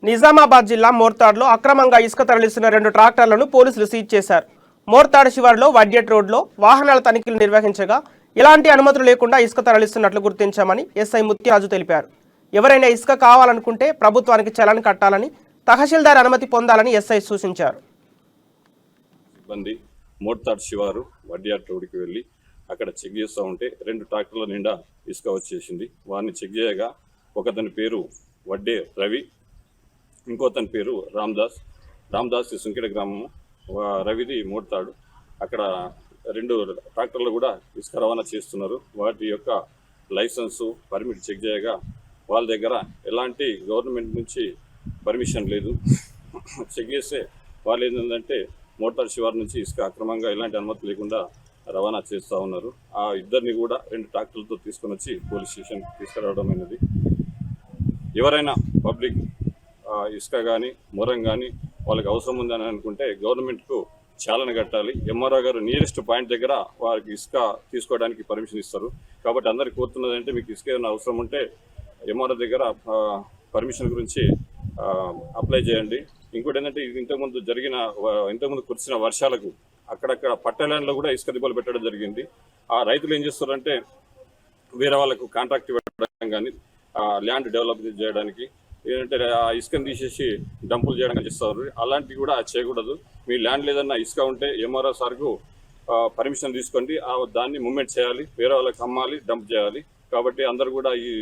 నిజామాబాద్ జిల్లా మోర్తాడ్లో అక్రమంగా ఇసుక తరలిస్తున్న 2 ట్రాక్టర్లను పోలీసులు సీజ్ చేశారు. మోర్తాడ్ శివారులో వడ్డేట్ రోడ్లో వాహనాల తనిఖీలు నిర్వహించగా ఎలాంటి అనుమతులు లేకుండా ఇసుక తరలిస్తున్నట్లు గుర్తించామని ఎస్ఐ ముత్యరాజు తెలిపారు. ఎవరైనా ఇసుక కావాలనుకుంటే ప్రభుత్వానికి చలాన్ కట్టాలని, తహసీల్దార్ అనుమతి పొందాలని ఎస్ఐ సూచించారు. మోర్తాడ్ శివారు వడ్డేట్ రోడ్డుకి వెళ్ళి అక్కడ చెక్ చేస్తూ ఉంటే 2 ట్రాక్టర్ల నిండా ఇసుక వచ్చేసింది. వారిని చెక్ చేయగా ఒకతని పేరు వడ్డే రవి, ఇంకోతని పేరు రామ్దాస్ సుంకెడ గ్రామము, రవిది మోర్తాడు. అక్కడ 2 ట్రాక్టర్లు కూడా ఇసుక రవాణా చేస్తున్నారు. వాటి యొక్క లైసెన్సు పర్మిట్ చెక్ చేయగా వాళ్ళ దగ్గర ఎలాంటి గవర్నమెంట్ నుంచి పర్మిషన్ లేదు. చెక్ చేస్తే వాళ్ళు ఏంటంటే మోర్తాడ్ శివారు నుంచి ఇసుక అక్రమంగా ఎలాంటి అనుమతి లేకుండా రవాణా చేస్తూ ఉన్నారు. ఆ ఇద్దరిని కూడా 2 ట్రాక్టర్లతో తీసుకొని వచ్చి పోలీస్ స్టేషన్ తీసుకురావడం అయినది. ఎవరైనా పబ్లిక్ ఇసుక కానీ మొరం కానీ వాళ్ళకి అవసరం ఉందని అనుకుంటే గవర్నమెంట్కు చాలన కట్టాలి. ఎంఆర్ఓ గారు నియరెస్ట్ పాయింట్ దగ్గర వారికి ఇసుక తీసుకోవడానికి పర్మిషన్ ఇస్తారు. కాబట్టి అందరికి కోరుతున్నది అంటే మీకు ఇసుక ఏమైనా అవసరం ఉంటే ఎంఆర్ఓ దగ్గర పర్మిషన్ గురించి అప్లై చేయండి. ఇంకోటి ఏంటంటే ఇంతకుముందు కురిసిన వర్షాలకు అక్కడక్కడ పట్టణాల్లో కూడా ఇసుక దిబ్బలు పెట్టడం జరిగింది. ఆ రైతులు ఏం చేస్తారంటే వేరే వాళ్ళకు కాంట్రాక్ట్ పెట్టడం కానీ ల్యాండ్ డెవలప్ చేయడానికి ఏంటంటే ఆ ఇసుకను తీసేసి డంపులు చేయడానికి చేస్తారు. అలాంటివి కూడా చేయకూడదు. మీ ల్యాండ్ లేదన్నా ఇసుక ఉంటే ఎంఆర్ఓ సార్కు పర్మిషన్ తీసుకోండి, దాన్ని మూవ్మెంట్ చేయాలి, వేరే వాళ్ళకి అమ్మాలి, డంప్ చేయాలి. కాబట్టి అందరూ కూడా ఈ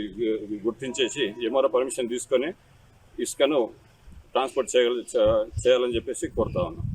గుర్తించేసి ఎంఆర్ఓ పర్మిషన్ తీసుకొని ఇసుకను ట్రాన్స్పోర్ట్ చేయాలని చెప్పేసి కోరుతా ఉన్నాం.